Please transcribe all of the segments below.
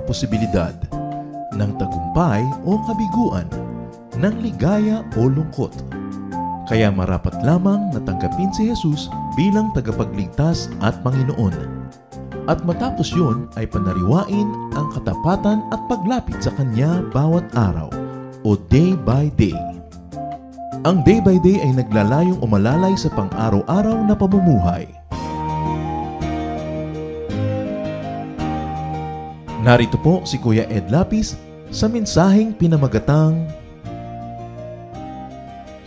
posibilidad ng tagumpay o kabiguan, ng ligaya o lungkot. Kaya marapat lamang na tanggapin si Jesus bilang tagapagligtas at Panginoon. At matapos yun ay panariwain ang katapatan at paglapit sa Kanya bawat araw o day by day. Ang day by day ay naglalayong umalalay sa pang-araw-araw na pamumuhay. Narito po si Kuya Ed Lapis sa mensaheng pinamagatang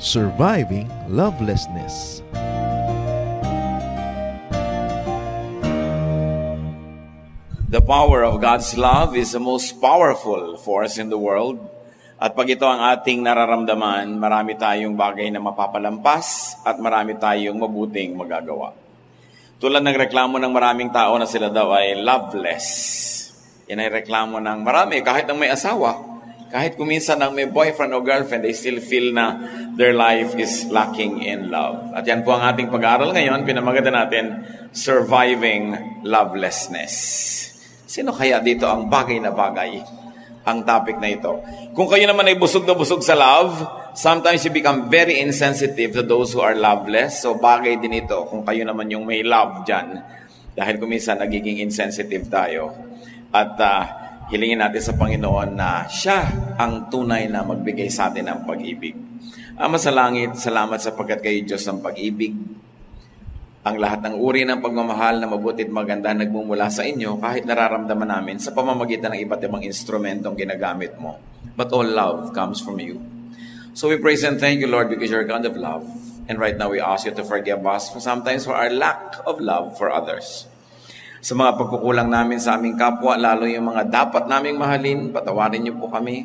Surviving Lovelessness. The power of God's love is the most powerful force in the world. At pag ito ang ating nararamdaman, marami tayong bagay na mapapalampas at marami tayong mabuting magagawa. Tulad ng reklamo ng maraming tao na sila daw ay loveless. Yan ay reklamo ng marami, kahit ng may asawa, kahit kuminsan ng may boyfriend o girlfriend, they still feel na their life is lacking in love. At yan po ang ating pag-aaral ngayon, pinamaganda natin, Surviving Lovelessness. Sino kaya dito ang bagay na bagay ang topic na ito? Kung kayo naman ay busog na busog sa love, sometimes you become very insensitive to those who are loveless. So bagay din ito kung kayo naman yung may love dyan. Dahil kuminsan nagiging insensitive tayo. At hilingin natin sa Panginoon na siya ang tunay na magbigay sa atin ng pag-ibig. Ama sa langit, salamat sapagkat kayo Diyos ng pag-ibig. Ang lahat ng uri ng pagmamahal na mabuti at maganda nagmumula sa inyo kahit nararamdaman namin sa pamamagitan ng iba't ibang instrumentong ginagamit mo. But all love comes from you. So we praise and thank you, Lord, because you're a God of love. And right now we ask you to forgive us for sometimes for our lack of love for others. Sa mga pagkukulang namin sa aming kapwa, lalo yung mga dapat naming mahalin, patawarin niyo po kami.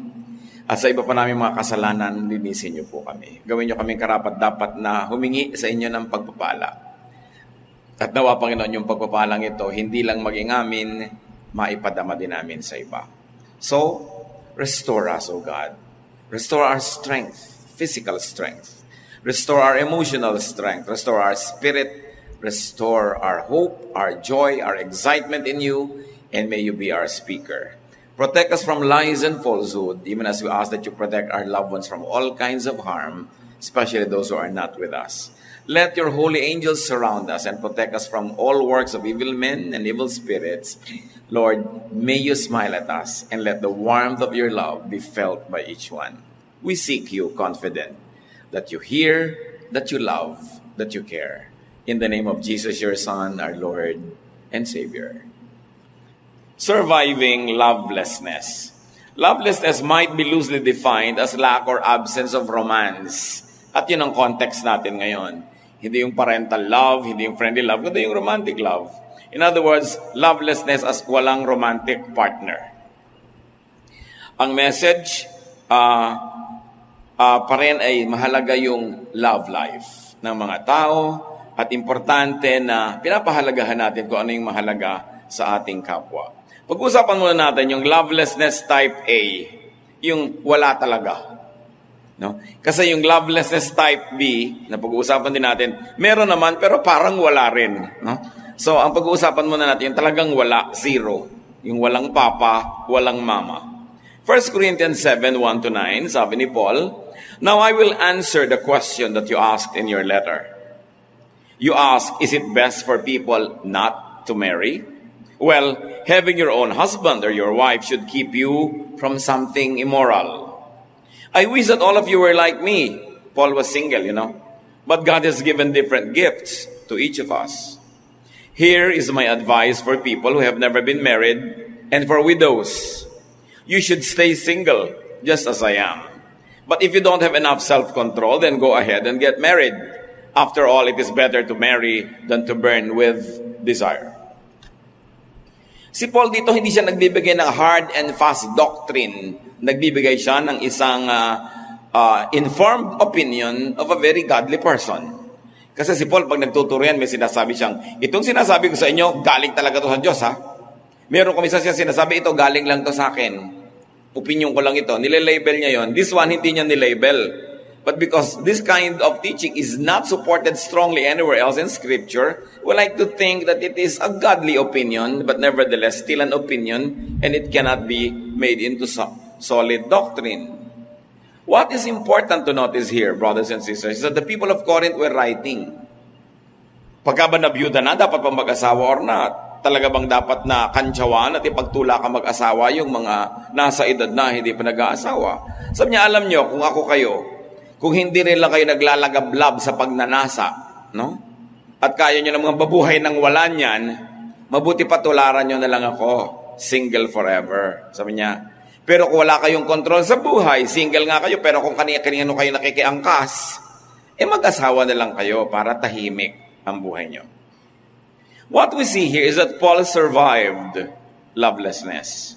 At sa iba pa namin mga kasalanan, linisin niyo po kami. Gawin niyo kaming karapat-dapat na humingi sa inyo ng pagpapala. At nawa, Panginoon, yung pagpapalang ito, hindi lang maging amin, maipadama din namin sa iba. So, restore us, O God. Restore our strength, physical strength. Restore our emotional strength. Restore our spirit. Restore our hope, our joy, our excitement in you, and may you be our speaker. Protect us from lies and falsehood, even as we ask that you protect our loved ones from all kinds of harm, especially those who are not with us. Let your holy angels surround us and protect us from all works of evil men and evil spirits. Lord, may you smile at us and let the warmth of your love be felt by each one. We seek you confident that you hear, that you love, that you care. In the name of Jesus, your Son, our Lord and Savior. Surviving lovelessness. Lovelessness might be loosely defined as lack or absence of romance. At yun ang context natin ngayon. Hindi yung parental love, hindi yung friendly love, kundi yung romantic love. In other words, lovelessness as walang romantic partner. Ang message pa rin ay mahalaga yung love life ng mga tao. At importante na pinapahalagahan natin kung ano yung mahalaga sa ating kapwa. Pag-usapan muna natin yung lovelessness type A, yung wala talaga. No? Kasi yung lovelessness type B, na pag-uusapan din natin, meron naman pero parang wala rin. No? So ang pag-uusapan muna natin yung talagang wala, zero. Yung walang papa, walang mama. 1 Corinthians 7:1-9, sabi ni Paul, "Now I will answer the question that you asked in your letter. You ask, is it best for people not to marry? Well, having your own husband or your wife should keep you from something immoral. I wish that all of you were like me." Paul was single, But God has given different gifts to each of us. "Here is my advice for people who have never been married and for widows. You should stay single, just as I am. But if you don't have enough self-control, then go ahead and get married. After all, it is better to marry than to burn with desire." Si Paul dito hindi siya nagbibigay ng hard and fast doctrine. Nagbibigay siya ng isang informed opinion of a very godly person. Kasi si Paul, pag nagtuturo yan, may sinasabi siyang, itong sinasabi ko sa inyo, galing talaga to sa Diyos, ha? Meron kung isa siya sinasabi, ito galing lang to sa akin. Opinion ko lang ito. Nilelabel niya yon. This one, hindi niya nilabel. But because this kind of teaching is not supported strongly anywhere else in Scripture, we like to think that it is a godly opinion, but nevertheless still an opinion, and it cannot be made into solid doctrine. What is important to notice here, brothers and sisters, is that the people of Corinth were writing. Pagka ba nabiyuda na, dapat pa mag-asawa or not? Talaga bang dapat na kantsawaan at ipagtula ka mag-asawa yung mga nasa edad na hindi pa nag-aasawa? Sabi niya, alam niyo, kung ako kayo, kung hindi rin lang kayo naglalagablab sa pagnanasa, no? At kaya nyo ng mga babuhay ng wala niyan, mabuti pa tularan nyo na lang ako, single forever. Sabi niya, pero kung wala kayong control sa buhay, single nga kayo, pero kung kanino kayo nakikiangkas, mag-asawa na lang kayo para tahimik ang buhay nyo. What we see here is that Paul survived lovelessness.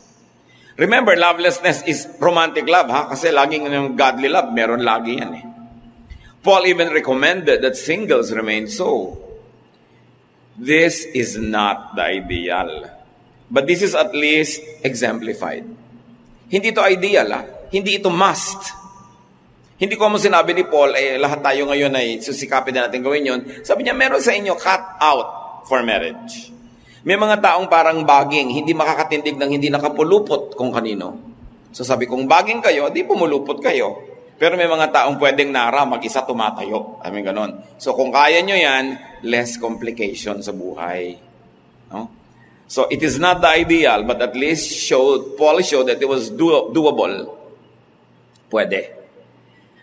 Remember, lovelessness is romantic love, ha? Kasi laging yung godly love, meron lagi yan eh. Paul even recommended that singles remain so. This is not the ideal. But this is at least exemplified. Hindi ito ideal, ha? Hindi ito must. Hindi ko mo sinabi ni Paul, lahat tayo ngayon ay susikapin na natin gawin yun. Sabi niya, meron sa inyo cut out for marriage. May mga taong parang baging, hindi makakatindig ng hindi nakapulupot kung kanino. So sabi, kung baging kayo, di pumulupot kayo. Pero may mga taong pwedeng nara, mag-isa tumatayo. I mean, ganon. So kung kaya nyo yan, less complication sa buhay. No? So it is not the ideal, but at least Paul showed that it was doable. Pwede.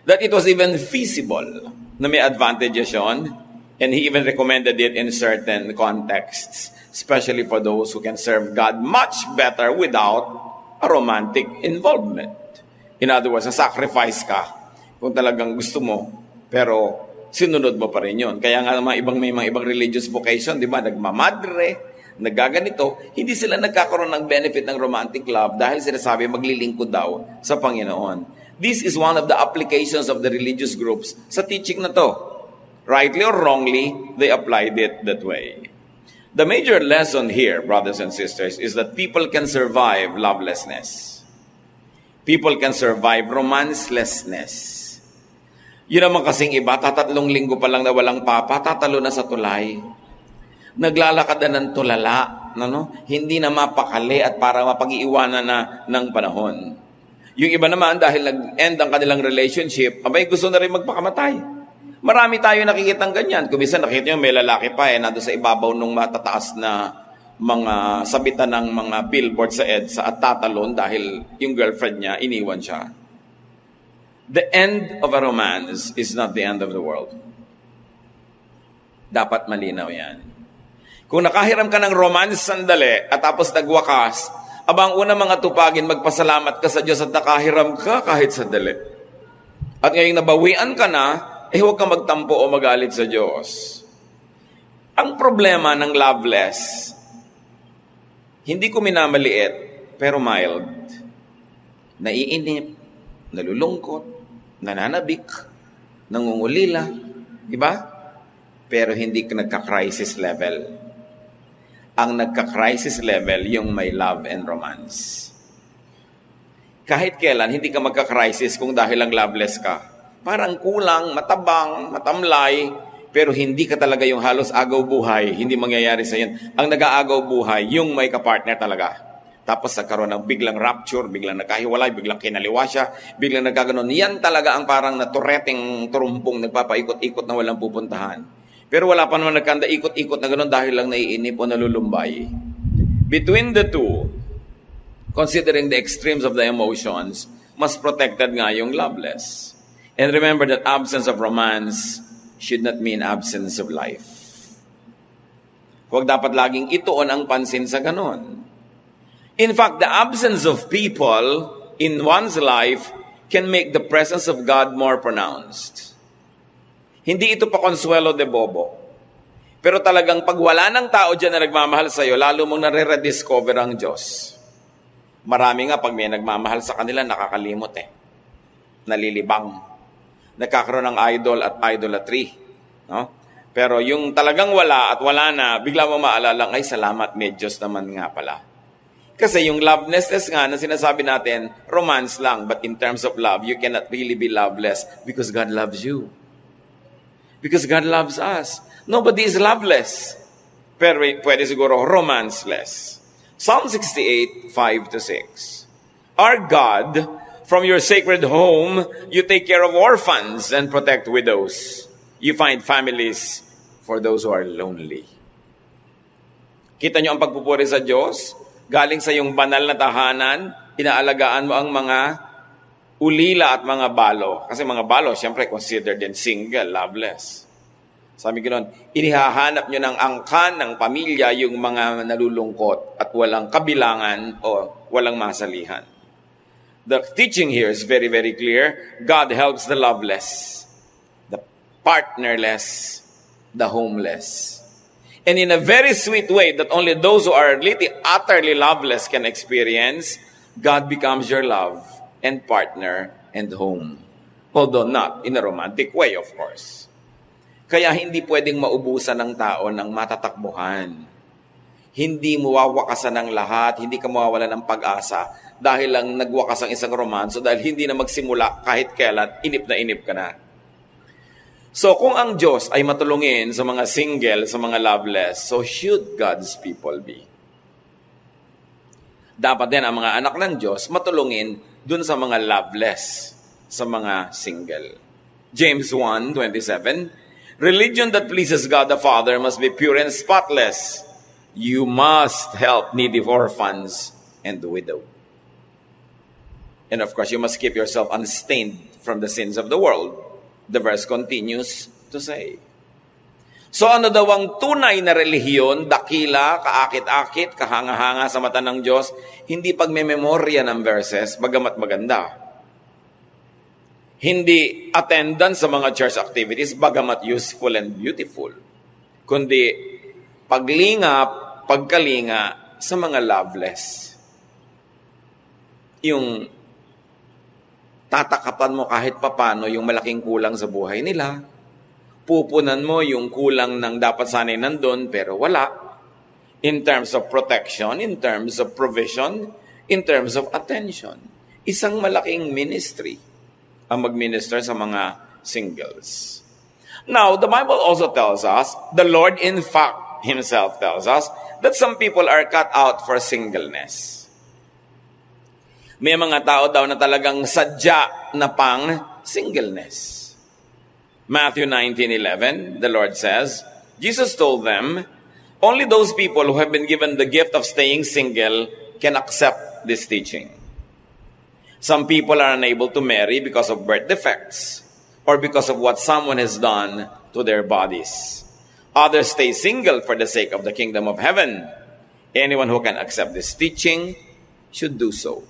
That it was even feasible na may advantages yun. And he even recommended it in certain contexts, especially for those who can serve God much better without a romantic involvement. In other words, sacrifice ka kung talagang gusto mo, pero sinunod mo pa rin yun. Kaya nga may mga ibang religious vocation, di ba, nagmamadre, nagaganito, hindi sila nagkakaroon ng benefit ng romantic love dahil sinasabi maglilingkod daw sa Panginoon. This is one of the applications of the religious groups sa teaching na to. Rightly or wrongly, they applied it that way. The major lesson here, brothers and sisters, is that people can survive lovelessness. People can survive romancelessness. Yun naman kasing iba, 3 linggo pa lang na walang papa, tatalo na sa tulay. Naglalakad na ng tulala, hindi na mapakali at para mapag-iiwanan na ng panahon. Yung iba naman, dahil nag-end ang kanilang relationship, abay gusto na rin magpakamatay. Marami tayo nakikitang ganyan. Kung minsan nakikita nyo, may lalaki pa nando sa ibabaw ng matataas na mga sabitan ng mga billboard sa EDSA at tatalon dahil yung girlfriend niya, iniwan siya. The end of a romance is not the end of the world. Dapat malinaw yan. Kung nakahiram ka ng romance sandali at tapos nagwakas, abang una mga tupagin, magpasalamat ka sa Diyos at nakahiram ka kahit sandali. At ngayong nabawian ka na, huwag kang magtampo o magalit sa Diyos. Ang problema ng loveless, hindi ko minamaliit, pero mild. Naiinip, nalulungkot, nananabik, nangungulila, diba? Pero hindi ka nagka-crisis level. Ang nagka-crisis level, yung may love and romance. Kahit kailan, hindi ka magka-crisis kung dahil lang loveless ka. Parang kulang, matabang, matamlay, pero hindi ka talaga yung halos agaw buhay. Hindi mangyayari sa yan. Ang nag-aagaw buhay, yung may kapartner talaga. Tapos nagkaroon ng biglang rapture, biglang nagkahiwalay, biglang kinaliwa siya, biglang nagkaganon. Yan talaga ang parang natureteng turumpong nagpapaikot-ikot na walang pupuntahan. Pero wala pa naman nagkanda ikot-ikot na ganon dahil lang naiinip o nalulumbay. Between the two, considering the extremes of the emotions, mas protected nga yung loveless. And remember that absence of romance should not mean absence of life. Huwag dapat laging ituon ang pansin sa ganon. In fact, the absence of people in one's life can make the presence of God more pronounced. Hindi ito pa consuelo de bobo. Pero talagang pag wala ng tao dyan na nagmamahal sa'yo, lalo mong nare-rediscover ang Diyos. Marami nga pag may nagmamahal sa kanila, nakakalimot nalilibang. Nagkakaroon ng idol at idolatry. No? Pero yung talagang wala at wala na, bigla mo maalalang, ay salamat, may Diyos naman nga pala. Kasi yung lovelessness nga na sinasabi natin, romance lang. But in terms of love, you cannot really be loveless because God loves you. Because God loves us. Nobody is loveless. Pero pwede siguro romanceless. Psalm 68, 5-6. Our God, from your sacred home, you take care of orphans and protect widows. You find families for those who are lonely. Kita nyo ang pagpupuri sa Diyos? Galing sa iyong banal na tahanan, inaalagaan mo ang mga ulila at mga balo. Kasi mga balo, siyempre, considered din single, loveless. Sabi ganoon, inihahanap nyo ng angkan ng pamilya yung mga nalulungkot at walang kabilangan o walang masalihan. The teaching here is very, very clear. God helps the loveless, the partnerless, the homeless. And in a very sweet way that only those who are utterly loveless can experience, God becomes your love and partner and home. Although not in a romantic way, of course. Kaya hindi pwedeng maubusan ng tao ng matatakbuhan. Hindi mawawakasan ng lahat, hindi ka mawawala ng pag-asa dahil lang nagwakas ang isang romanso, dahil hindi na magsimula kahit kailan, inip ka na. So kung ang Diyos ay matulungin sa mga single, sa mga loveless, so should God's people be. Dapat din ang mga anak ng Diyos matulungin dun sa mga loveless, sa mga single. James 1:27, religion that pleases God the Father must be pure and spotless. You must help needy orphans and the widow. And of course, you must keep yourself unstained from the sins of the world. The verse continues to say. So ano daw ang tunay na relihiyon, dakila, kaakit-akit, kahanga-hanga sa mata ng Diyos, hindi pagmememorya ng verses, bagamat maganda. Hindi attendance sa mga church activities, bagamat useful and beautiful. Kundi pagkalinga sa mga loveless. Yung tatakapan mo kahit papano yung malaking kulang sa buhay nila. Pupunan mo yung kulang ng dapat sanay nandun, pero wala. In terms of protection, in terms of provision, in terms of attention. Isang malaking ministry ang mag-minister sa mga singles. Now, the Bible also tells us, the Lord in fact Himself tells us, that some people are cut out for singleness. May mga tao daw na talagang sadya na pang singleness. Matthew 19:11, the Lord says, Jesus told them, only those people who have been given the gift of staying single can accept this teaching. Some people are unable to marry because of birth defects or because of what someone has done to their bodies. Others stay single for the sake of the kingdom of heaven. Anyone who can accept this teaching should do so.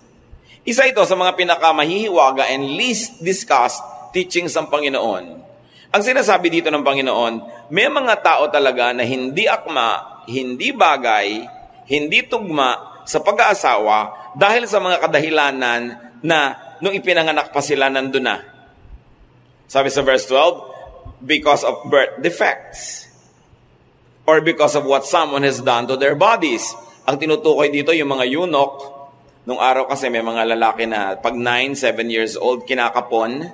Isa ito sa mga pinakamahihiwaga and least discussed teachings ng Panginoon. Ang sinasabi dito ng Panginoon, may mga tao talaga na hindi akma, hindi bagay, hindi tugma sa pag-aasawa dahil sa mga kadahilanan na nung ipinanganak pa sila nandun na. Sabi sa verse 12, because of birth defects or because of what someone has done to their bodies. Ang tinutukoy dito yung mga eunuch. Nung araw kasi may mga lalaki na pag 9, 7 years old kinakapon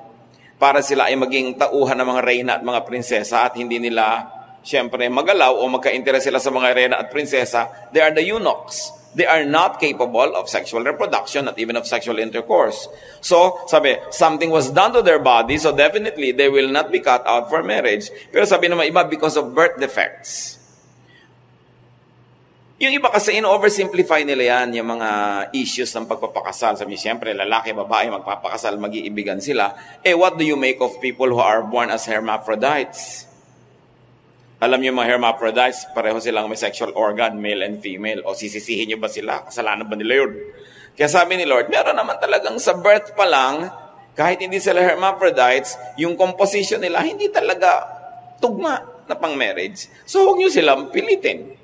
para sila ay maging tauhan ng mga reyna at mga prinsesa at hindi nila siyempre magalaw o magka-interes sila sa mga reyna at prinsesa. They are the eunuchs. They are not capable of sexual reproduction, not even of sexual intercourse. So, sabi, something was done to their body, so definitely they will not be cut out for marriage. Pero sabi naman iba, because of birth defects. Yung iba kasi in-oversimplify nila yan, yung mga issues ng pagpapakasal. Sabi, siyempre, lalaki, babae, magpapakasal, mag-iibigan sila. What do you make of people who are born as hermaphrodites? Alam niyo mga hermaphrodites, pareho silang may sexual organ, male and female. O sisisihin niyo ba sila? Kasalanan ba nila yun? Kaya sabi ni Lord, meron naman talagang sa birth pa lang, kahit hindi sila hermaphrodites, yung composition nila hindi talaga tugma na pang marriage. So huwag niyo silang pilitin.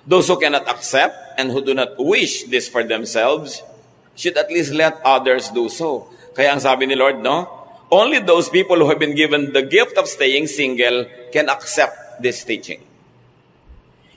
Those who cannot accept and who do not wish this for themselves should at least let others do so. Kaya ang sabi ni Lord, no? Only those people who have been given the gift of staying single can accept this teaching.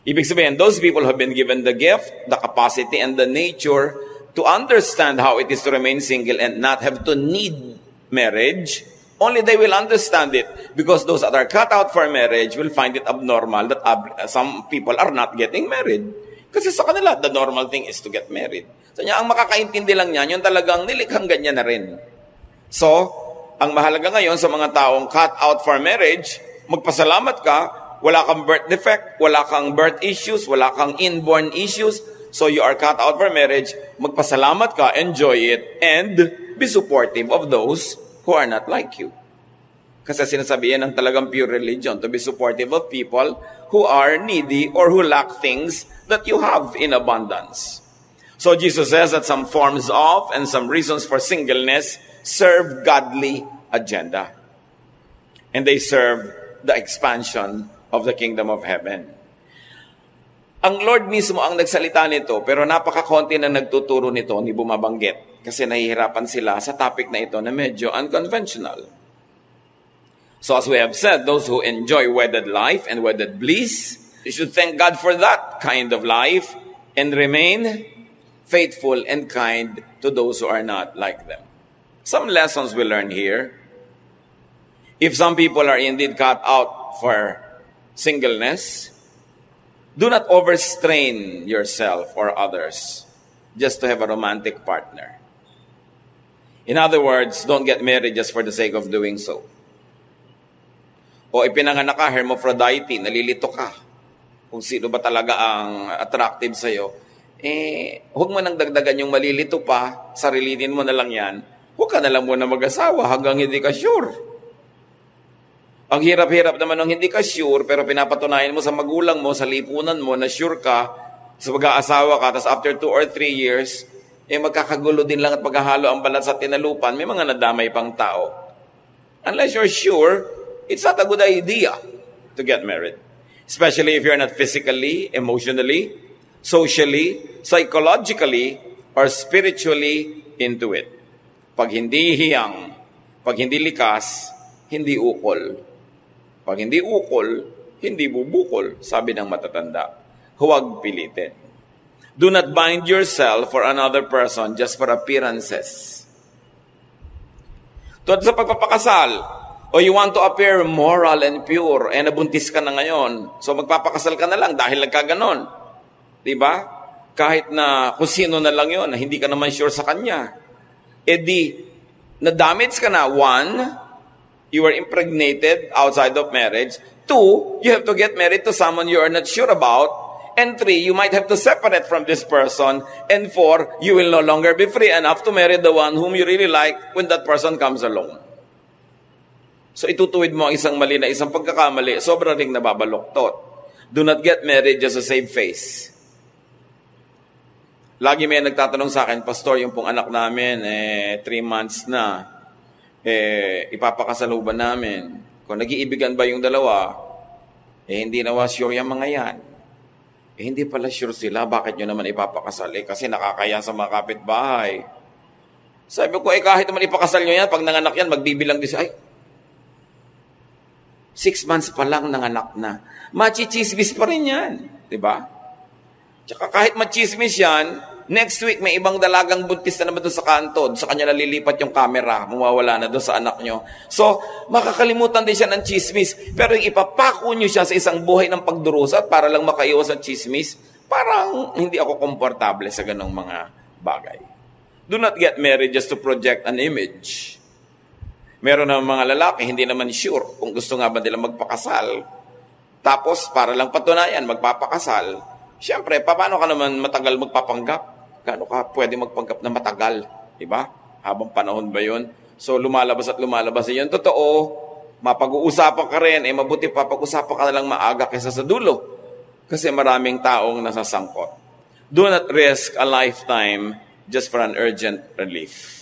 Ibig sabihin, those people have been given the gift, the capacity, and the nature to understand how it is to remain single and not have to need marriage. Only they will understand it, because those that are cut out for marriage will find it abnormal that some people are not getting married. Kasi sa kanila, the normal thing is to get married. So ang makakaintindi lang niyan, yung talagang nilikhang ganyan na rin. So, ang mahalaga ngayon sa mga taong cut out for marriage, magpasalamat ka, wala kang birth defect, wala kang birth issues, wala kang inborn issues, so you are cut out for marriage, magpasalamat ka, enjoy it, and be supportive of those who are not like you. Kasi sinasabihan ng talagang pure religion, to be supportive of people who are needy or who lack things that you have in abundance. So Jesus says that some forms of and some reasons for singleness serve godly agenda. And they serve the expansion of the kingdom of heaven. Ang Lord mismo ang nagsalita nito, pero napakakonti na nagtuturo nito, ni bumabanggit. Kasi nahihirapan sila sa topic na ito na medyo unconventional. So as we have said, those who enjoy wedded life and wedded bliss, they should thank God for that kind of life and remain faithful and kind to those who are not like them. Some lessons we learn here. If some people are indeed cut out for singleness, do not overstrain yourself or others just to have a romantic partner. In other words, don't get married just for the sake of doing so. O ipinanganak ka, hermaphrodite, nalilito ka. Kung sino ba talaga ang attractive sa'yo, huwag mo nang dagdagan yung malilito pa, sarilinin mo na lang yan, huwag ka na lang muna mag-asawa hanggang hindi ka sure. Ang hirap-hirap naman nung hindi ka sure, pero pinapatunayan mo sa magulang mo, sa lipunan mo, na sure ka, sa mag-aasawa ka, tapos after 2 or 3 years, magkakagulo din lang at paghahalo ang balat sa tinalupan, may mga nadamay pang tao. Unless you're sure, it's not a good idea to get married. Especially if you're not physically, emotionally, socially, psychologically, or spiritually into it. Pag hindi hiyang, pag hindi likas, hindi ukol. Pag hindi ukol, hindi bubukol, sabi ng matatanda. Huwag pilitin. Do not bind yourself for another person just for appearances. Tulad sa pagpapakasal, o you want to appear moral and pure, nabuntis ka na ngayon, so magpapakasal ka na lang dahil nagkaganon. Diba? Kahit na kung sino na lang yon, na hindi ka naman sure sa kanya. Na-damage ka na. 1, you were impregnated outside of marriage. 2, you have to get married to someone you are not sure about. And 3, you might have to separate from this person. And 4, you will no longer be free enough to marry the one whom you really like when that person comes along. So itutuwid mo ang isang mali na isang pagkakamali, sobrang ring nababaluktot. Do not get married just to save face. Lagi may nagtatanong sa akin, Pastor, yung pong anak namin, 3 months na, ipapakasal ba namin? Kung nag-iibigan ba yung dalawa, hindi na sure yung mga yan. Hindi pala sure sila, bakit nyo naman ipapakasal? Kasi nakakaya sa mga kapitbahay. Sabi ko, kahit naman ipakasal nyo yan, pag nanganak yan, magbibilang din siya, 6 months pa lang nanganak na. Machichismis pa rin yan. Diba? Tsaka kahit machismis yan, next week may ibang dalagang buntis na naman doon sa kanto. Sa kanya nalilipat yung camera, mawawala na doon sa anak nyo. So, makakalimutan din siya ng chismis. Pero yung ipapako nyo siya sa isang buhay ng pagdurusa para lang makaiwas ng chismis, parang hindi ako komportable sa ganong mga bagay. Do not get married just to project an image. Meron na mga lalaki, hindi naman sure kung gusto nga ba nila magpakasal. Tapos, para lang patunayan, magpapakasal. Siyempre, paano ka naman matagal magpapanggap? Gaano ka pwede magpanggap na matagal? Diba? Habang panahon ba yun? So, lumalabas at lumalabas yun. Totoo, mapag-uusapan ka rin. Mabuti pa, pag-usapan ka na lang maaga kaysa sa dulo. Kasi maraming taong nasasangkot. Do not risk a lifetime just for an urgent relief.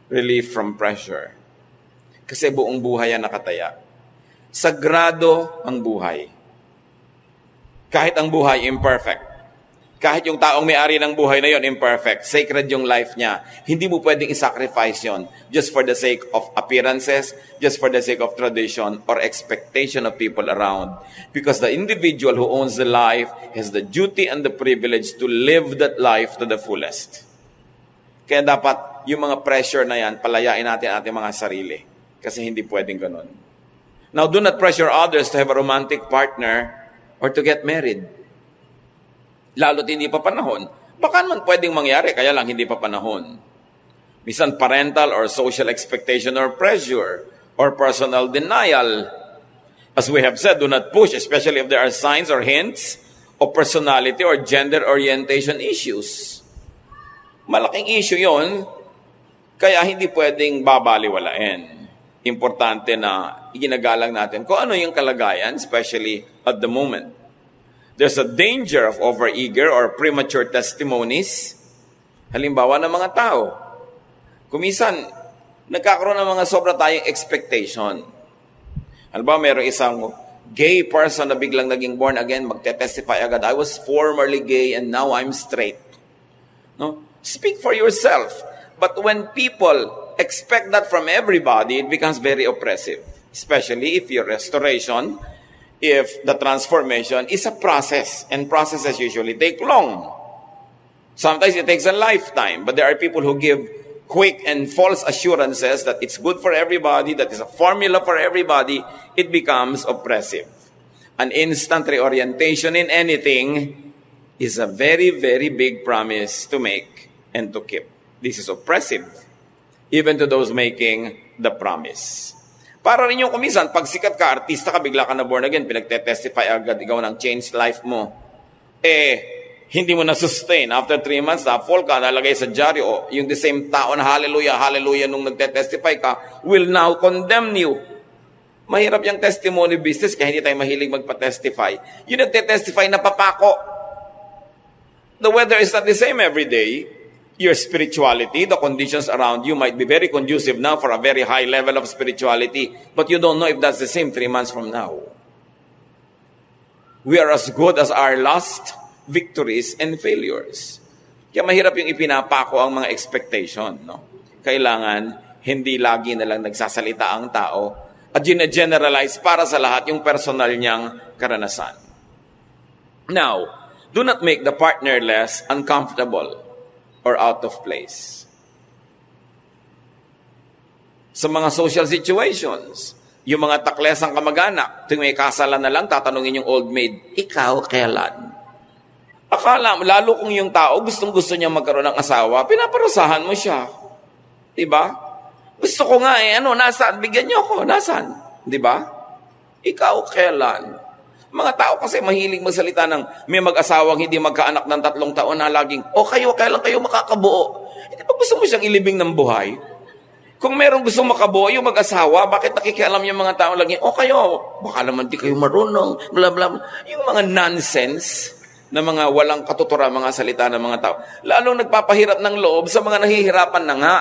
Relief from pressure. Kasi buong buhay yan nakataya. Sagrado ang buhay. Kahit ang buhay imperfect. Kahit yung taong may-ari ng buhay na yon, imperfect, sacred yung life niya. Hindi mo pwedeng isacrifice yon just for the sake of appearances, just for the sake of tradition or expectation of people around. Because the individual who owns the life has the duty and the privilege to live that life to the fullest. Kaya dapat yung mga pressure na yan, palayain natin ating mga sarili. Kasi hindi pwedeng ganun. Now, do not pressure others to have a romantic partner or to get married. Lalo't hindi pa panahon. Baka naman pwedeng mangyari, kaya lang hindi pa panahon. Minsan parental or social expectation or pressure or personal denial. As we have said, do not push, especially if there are signs or hints of personality or gender orientation issues. Malaking issue yon, kaya hindi pwedeng babaliwalain. Importante na iginagalang natin kung ano yung kalagayan, especially at the moment. There's a danger of overeager or premature testimonies. Halimbawa ng mga tao. Kumisan, nagkakaroon ng mga sobra tayong expectation. Halimbawa, mayroong isang gay person na biglang naging born again, magte-testify agad, I was formerly gay and now I'm straight. No? Speak for yourself. But when people expect that from everybody, it becomes very oppressive. Especially if your restoration, if the transformation is a process, and processes usually take long. Sometimes it takes a lifetime, but there are people who give quick and false assurances that it's good for everybody, that is a formula for everybody. It becomes oppressive. An instant reorientation in anything is a very, very big promise to make and to keep. This is oppressive, even to those making the promise. Para rin yung kumisan, pag sikat ka, artista ka, bigla ka na born again, pinagte-testify agad, ikaw ng change life mo. Hindi mo na-sustain. After 3 months, na-fall ka, nalagay sa dyaryo, yung the same tao na hallelujah, hallelujah, nung nagte-testify ka, will now condemn you. Mahirap yung testimony business, kaya hindi tayo mahilig magpa-testify. Yung nagte-testify na papako. The weather is not the same every day. Your spirituality, the conditions around you might be very conducive now for a very high level of spirituality, but you don't know if that's the same 3 months from now. We are as good as our last victories and failures. Kaya mahirap yung ipinapako ang mga expectation. No? Kailangan hindi lagi na lang nagsasalita ang tao at gine-generalize para sa lahat yung personal niyang karanasan. Now, do not make the partner less uncomfortable or out of place. Sa mga social situations, yung mga taklesang kamag-anak, tuwing may kasalan na lang, tatanungin yung old maid, ikaw kailan? Akala, lalo kung yung tao gustong-gusto niya magkaroon ng asawa, pinaparusahan mo siya. Diba? Gusto ko nga nasaan? Bigyan niyo ako, nasaan? Diba? Ikaw kailan? Mga tao kasi mahilig magsalita ng may mag-asawang hindi magkaanak ng 3 taon na laging, kayo, kailan kayo makakabuo? Hindi ba gusto mo siyang ilibing ng buhay? Kung merong gusto makabuo yung mag-asawa, bakit nakikialam yung mga tao laging, kayo, baka naman di kayo marunong, bla bla bla. Yung mga nonsense na mga walang katuturan, mga salita ng mga tao, lalong nagpapahirap ng loob sa mga nahihirapan na nga.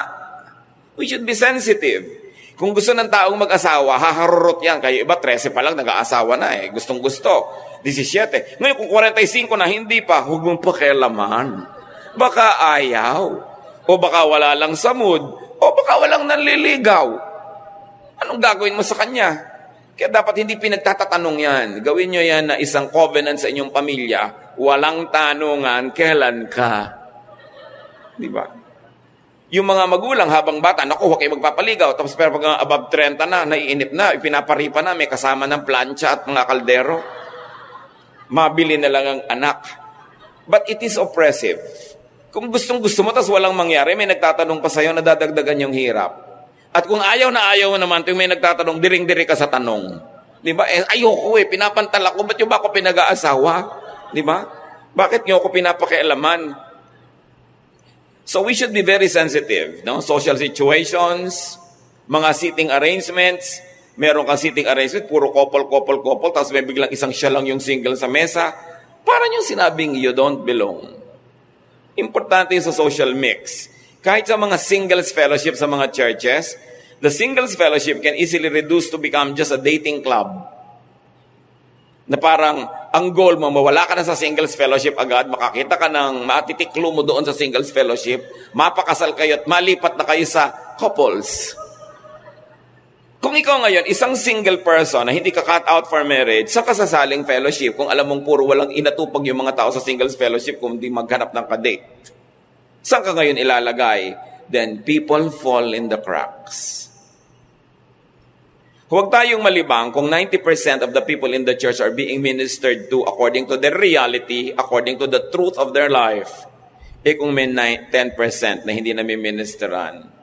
We should be sensitive. Kung gusto ng taong mag-asawa, haharurot yan. Kayo iba, 13 pa lang, nag-aasawa na Gustong-gusto. 17. Ngayon, kung 45 na, hindi pa, huwag mong pakialaman. Baka ayaw. O baka wala lang sa mood. O baka walang nanliligaw. Anong gagawin mo sa kanya? Kaya dapat hindi pinagtatatanong yan. Gawin nyo yan na isang covenant sa inyong pamilya. Walang tanungan, kailan ka? Diba? Yung mga magulang habang bata, huwag kayo magpapaligaw. Tapos pero pag above 30 na, naiinip na, ipinaparipa na, may kasama ng plancha at mga kaldero. Mabili na lang ang anak. But it is oppressive. Kung gustong-gusto mo, tapos walang mangyari, may nagtatanong pa sa'yo, nadadagdagan yung hirap. At kung ayaw na ayaw mo naman, may nagtatanong, diring-diri ka sa tanong. Diba? Ayoko pinapantala ko, ba't yung ba ako pinag-aasawa? Diba? Bakit nyo ako pinapakialaman? So we should be very sensitive, no? Social situations, mga seating arrangements, meron kang seating arrangement, puro couple, tapos may biglang isang siya lang yung single sa mesa. Parang yung sinabing, you don't belong. Importante yung sa social mix. Kahit sa mga singles fellowship sa mga churches, the singles fellowship can easily reduce to become just a dating club. Na parang ang goal mo, mawala ka na sa singles fellowship agad, makakita ka ng matitiklo mo doon sa singles fellowship, mapakasal kayo at malipat na kayo sa couples. Kung ikaw ngayon, isang single person na hindi ka cut out for marriage, sa kasasaling fellowship, kung alam mong puro walang inatupag yung mga tao sa singles fellowship, kung di maghanap ng kadate, saan ka ngayon ilalagay? Then people fall in the cracks. Huwag tayong malibang kung 90% of the people in the church are being ministered to according to their reality, according to the truth of their life. Kung may 10% na hindi nami-ministeran,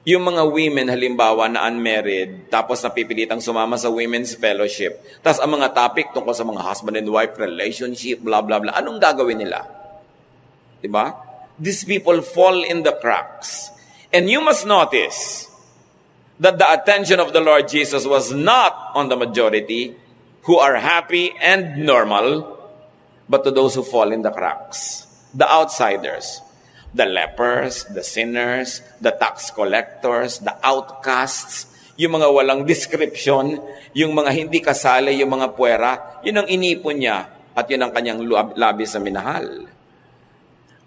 yung mga women halimbawa na unmarried, tapos napipilitang sumama sa women's fellowship, tapos ang mga topic tungkol sa mga husband and wife relationship, blah, blah, blah, anong gagawin nila? Diba? These people fall in the cracks. And you must notice that the attention of the Lord Jesus was not on the majority who are happy and normal, but to those who fall in the cracks, the outsiders. The lepers, the sinners, the tax collectors, the outcasts, yung mga walang description, yung mga hindi kasali, yung mga puwera, yun ang inipon niya at yun ang kanyang labis na minahal.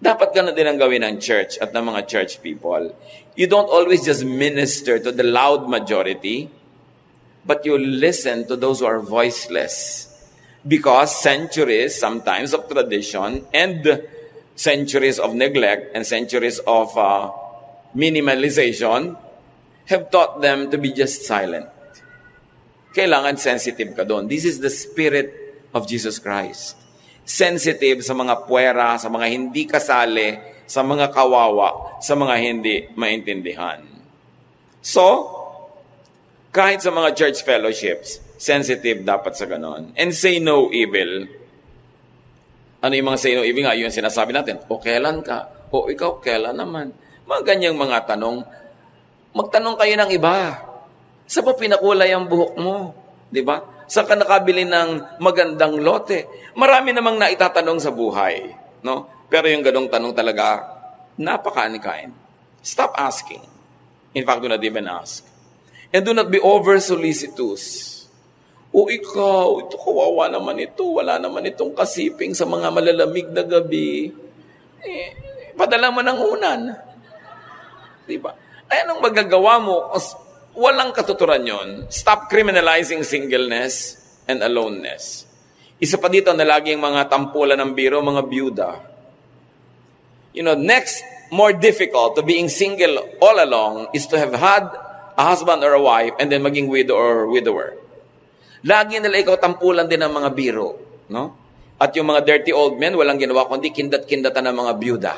Dapat ganun din ang gawin ng church at ng mga church people. You don't always just minister to the loud majority, but you listen to those who are voiceless. Because centuries, sometimes, of tradition and centuries of neglect and centuries of minimalization have taught them to be just silent. Kailangan sensitive ka doon. This is the spirit of Jesus Christ. Sensitive sa mga puwera, sa mga hindi kasali, sa mga kawawa, sa mga hindi maintindihan. So, kahit sa mga church fellowships, sensitive dapat sa ganon. And say no evil. Ano yung mga say no evil nga? Yung sinasabi natin, o kailan ka? O ikaw, kailan naman? Mga ganyang mga tanong. Magtanong kayo ng iba. Sa pa pinakulay ang buhok mo? Diba? Saan ka nakabili ng magandang lote? Marami namang naitatanong sa buhay. No? Pero yung ganong tanong talaga, napaka-unkind. Stop asking. In fact, do not even ask. And do not be over-solicitous. O ikaw, ito kawawa naman ito, wala naman itong kasiping sa mga malalamig na gabi. Padala mo ng unan. Diba? Ay, anong magagawa mo? Walang katuturan yon. Stop criminalizing singleness and aloneness. Isa pa dito na laging mga tampulan ng biro, mga byuda. You know, next, more difficult to being single all along is to have had a husband or a wife and then maging widow or widower. Lagi nila ikaw tampulan din ng mga biro, no? At yung mga dirty old men, walang ginawa kundi kindat-kindatan ng mga byuda.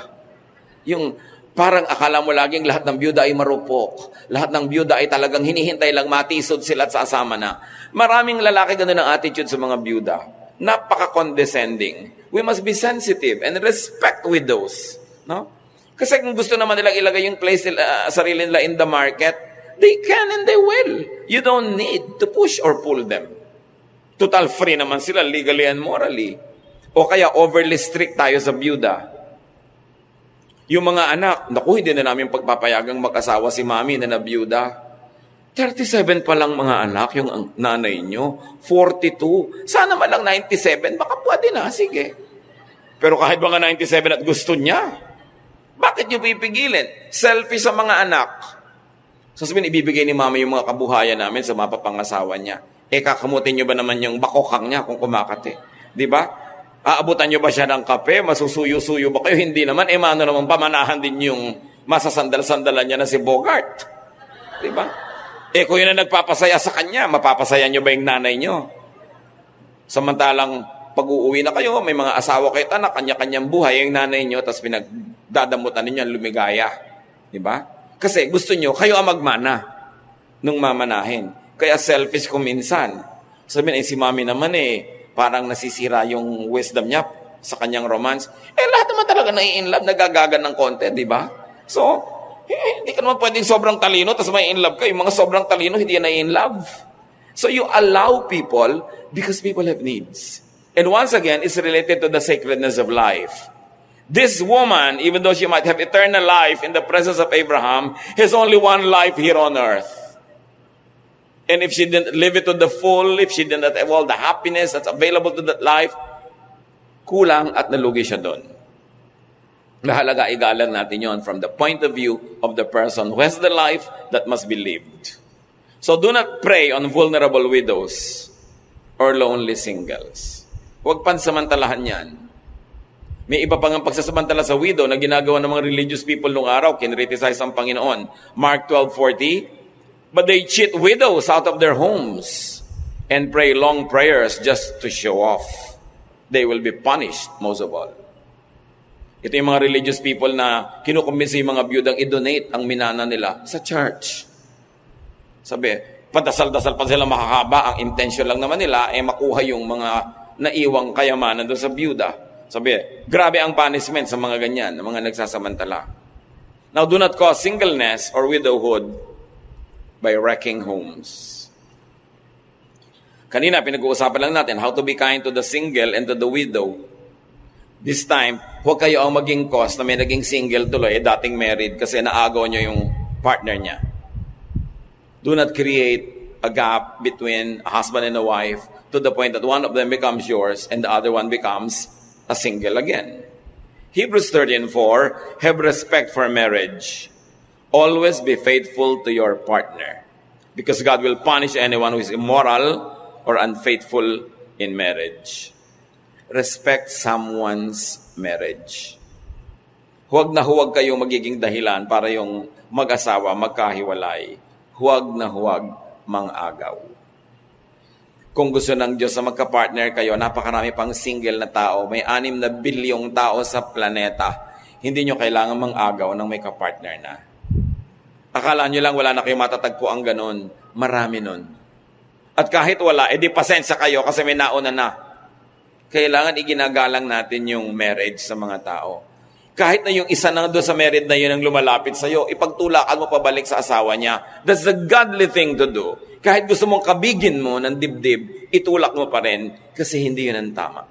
Yung parang akala mo laging lahat ng byuda ay marupok. Lahat ng byuda ay talagang hinihintay lang matisod sila at sasama na. Maraming lalaki ganun ang attitude sa mga byuda. Napaka-condescending. We must be sensitive and respect widows, no? Kasi kung gusto naman nilang ilagay yung place nila, sarili nila in the market, they can and they will. You don't need to push or pull them. Total free naman sila legally and morally. O kaya overly strict tayo sa byuda. Yung mga anak, naku, hindi na namin pagpapayagang mag-asawa si mami na nabiyuda. 37 pa lang mga anak, yung nanay nyo. 42. Sana man lang 97, baka pwede na, sige. Pero kahit mga 97 at gusto niya, bakit nyo pipigilin? Selfish sa mga anak. Sasabihin, ibibigay ni mama yung mga kabuhayan namin sa mapapangasawa niya. Kakamutin nyo ba naman yung bakokang niya kung kumakati? Di ba? Aabutan nyo ba siya ng kape? Masusuyo-suyo ba kayo? Hindi naman. Mano naman pamanahan din yung masasandal-sandalan niya na si Bogart. Di ba? Kung yun ang nagpapasaya sa kanya, mapapasaya nyo ba yung nanay nyo? Samantalang pag-uuwi na kayo, may mga asawa kayo, anak, kanya-kanyang buhay yung nanay nyo, tapos pinagdadamutan ninyo ang lumigaya. Di ba? Kasi gusto nyo, kayo ang magmana nung mamanahin. Kaya selfish kung minsan. Sabihin, si mami naman parang nasisira yung wisdom niya sa kanyang romance. Lahat naman talaga nai-inlove, nagagagan ng konti, di ba? So, hindi ka naman pwedeng sobrang talino, tapos may in-love ka. Yung mga sobrang talino, hindi yan nai-inlove. So you allow people because people have needs. And once again, it's related to the sacredness of life. This woman, even though she might have eternal life in the presence of Abraham, has only one life here on earth. And if she didn't live it to the full, if she didn't have all the happiness that's available to that life, kulang at nalugi siya doon. Mahalaga igalang natin yon from the point of view of the person who has the life that must be lived. So do not prey on vulnerable widows or lonely singles. Huwag pansamantalahan yan. May iba pang pagsasamantala sa widow na ginagawa ng mga religious people nung araw, kinriticize ang Panginoon. Mark 12:40, but they cheat widows out of their homes and pray long prayers just to show off. They will be punished most of all. Ito yung mga religious people na kinukumbinsi yung mga biyudang i-donate ang minana nila sa church. Sabi, padasal-dasal pa sila makakaba, ang intention lang naman nila ay makuha yung mga naiwang kayamanan doon sa biyuda. Sabi, grabe ang punishment sa mga ganyan, mga nagsasamantala. Now, do not cause singleness or widowhood by wrecking homes. Kanina, pinag-uusapan lang natin how to be kind to the single and to the widow. This time, huwag kayo ang maging cause na may naging single tuloy, dating married, kasi naagaw nyo yung partner niya. Do not create a gap between a husband and a wife to the point that one of them becomes yours and the other one becomes a single again. Hebrews 13:4, have respect for marriage. Always be faithful to your partner, because God will punish anyone who is immoral or unfaithful in marriage. Respect someone's marriage. Huwag na huwag kayong magiging dahilan para yung mag-asawa magkahiwalay. Huwag na huwag mang-agaw. Kung gusto ng Diyos na magka-partner kayo, napakarami pang single na tao, may 6 na bilyong tao sa planeta, hindi nyo kailangan mang-agaw ng may ka-partner na. Akala nyo lang wala na kayong matatagpo ang ganun. Marami nun. At kahit wala, edi pasensya kayo kasi may nauna na. Kailangan iginagalang natin yung marriage sa mga tao. Kahit na yung isa na doon sa married na yun ang lumalapit sa'yo, ipagtulakan mo pabalik sa asawa niya. That's the godly thing to do. Kahit gusto mong kabigin mo ng dibdib, itulak mo pa rin kasi hindi yun ang tama.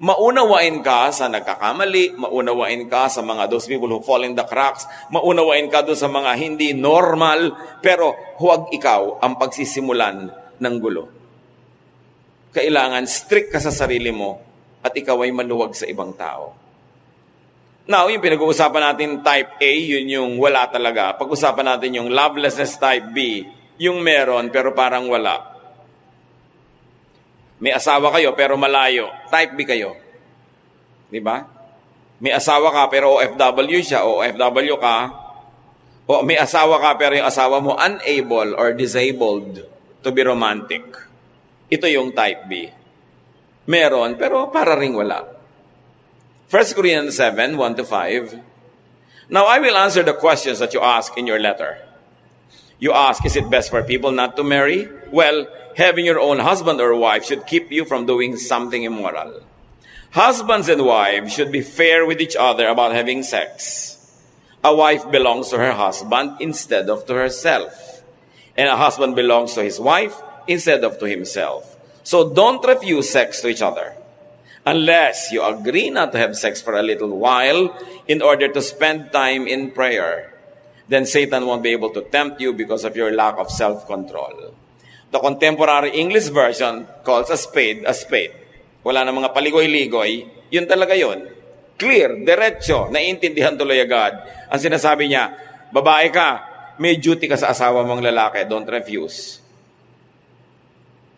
Maunawain ka sa nagkakamali, maunawain ka sa mga those people who fall in the cracks, maunawain ka doon sa mga hindi normal, pero huwag ikaw ang pagsisimulan ng gulo. Kailangan strict ka sa sarili mo at ikaw ay maluwag sa ibang tao. Now, yung pinag-uusapan natin type A, yun yung wala talaga. Pag-usapan natin yung lovelessness type B, yung meron pero parang wala. May asawa kayo pero malayo. Type B kayo. Di ba? May asawa ka pero OFW siya, OFW ka. O may asawa ka pero yung asawa mo unable or disabled to be romantic. Ito yung type B. Meron, pero para ring wala. 1 Corinthians 7, 1-5. Now I will answer the questions that you ask in your letter. You ask, is it best for people not to marry? Well, having your own husband or wife should keep you from doing something immoral. Husbands and wives should be fair with each other about having sex. A wife belongs to her husband instead of to herself. And a husband belongs to his wife instead of to himself. So don't refuse sex to each other, unless you agree not to have sex for a little while in order to spend time in prayer. Then Satan won't be able to tempt you because of your lack of self-control. The contemporary English version calls a spade. Wala na mga paligoy-ligoy, yun talaga yun. Clear, diretso, naiintindihan tuloy agad. Ang sinasabi niya, babae ka, may duty ka sa asawa mong lalaki, don't refuse.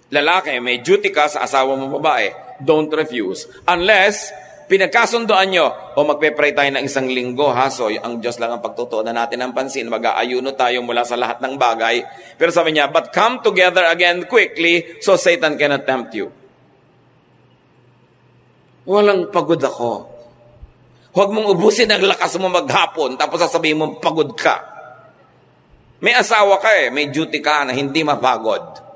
Lalaki, may duty ka sa asawa mong babae, don't refuse. Unless, pinagkasundoan nyo, o magpe-pray tayo ng 1 linggo, ha? So, ang Diyos lang ang pagtutuunan natin ng pansin, mag-aayuno tayo mula sa lahat ng bagay. Pero sabi niya, but come together again quickly, so Satan cannot tempt you. Walang pagod ako. Huwag mong ubusin ang lakas mo maghapon, tapos sasabihin mo, pagod ka. May asawa ka may duty ka na hindi mapagod.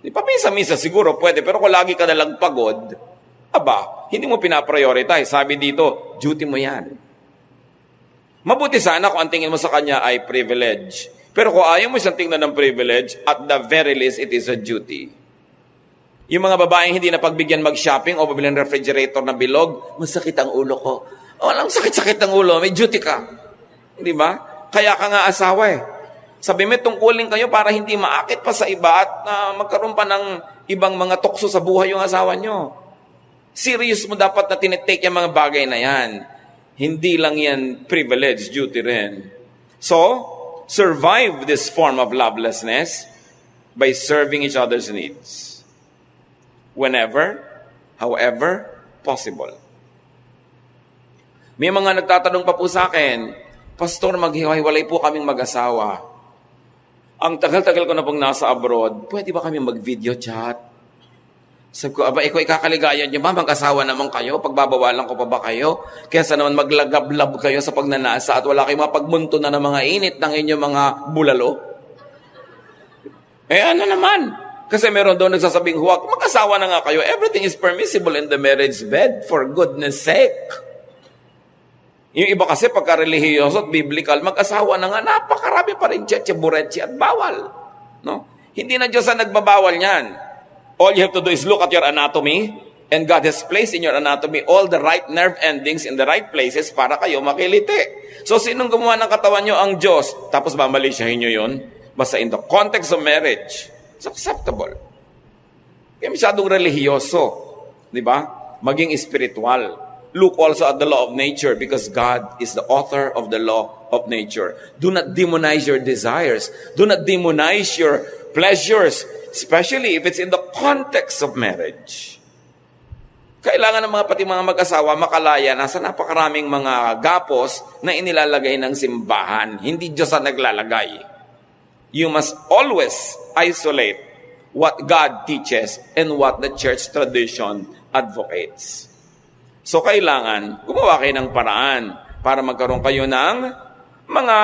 Di pa minsan siguro pwede, pero kung lagi ka nalang pagod, aba, hindi mo pinaprioritize. Sabi dito, duty mo yan. Mabuti sana kung ang tingin mo sa kanya ay privilege. Pero kung ayaw mo siyang tingnan ng privilege, at the very least, it is a duty. Yung mga babaeng hindi na pagbigyan mag-shopping o bibili ng refrigerator na bilog, masakit ang ulo ko. Walang sakit-sakit ang ulo, may duty ka. Di ba? Kaya ka nga asawa Sabi mo, tungkulin kayo para hindi maakit pa sa iba at magkaroon pa ng ibang mga tukso sa buhay yung asawa nyo. Serious mo dapat na tinitake yung mga bagay na yan. Hindi lang yan privilege, duty rin. So, survive this form of lovelessness by serving each other's needs. Whenever, however, possible. May mga nagtatanong pa po sa akin, Pastor, maghiwalay po kaming mag-asawa. Ang tagal-tagal ko na pong nasa abroad, pwede ba kami mag-video chat? Sabi ko, aba, ikaw ikakaligayan niyo ba? Mag-asawa naman kayo? Pagbabawalan ko pa ba kayo? Kesa naman maglagablab kayo sa pagnanasa at wala kayong mapagmunto na ng mga init ng inyong mga bulalo? Ano naman? Kasi meron daw nagsasabing huwag, mag-asawa na nga kayo. Everything is permissible in the marriage bed, for goodness sake. Yung iba kasi pagka-relihiyoso at biblical, mag-asawa na nga, napakarami pa rin buretsi at bawal. No? Hindi na Diyos ang nagbabawal niyan. All you have to do is look at your anatomy, and God has placed in your anatomy all the right nerve endings in the right places para kayo makiliti. So, sinong gumawa ng katawan nyo? Ang Diyos. Tapos mamalisyahin nyo yun? Basta in the context of marriage, it's acceptable. Kaya masyadong relihiyoso. Di ba? Maging spiritual. Look also at the law of nature because God is the author of the law of nature. Do not demonize your desires. Do not demonize your pleasures, especially if it's in the context of marriage. Kailangan ng pati mga mag-asawa makalaya na sa napakaraming mga gapos na inilalagay ng simbahan. Hindi Diyos ang naglalagay. You must always isolate what God teaches and what the church tradition advocates. So, kailangan gumawa kayo ng paraan para magkaroon kayo ng mga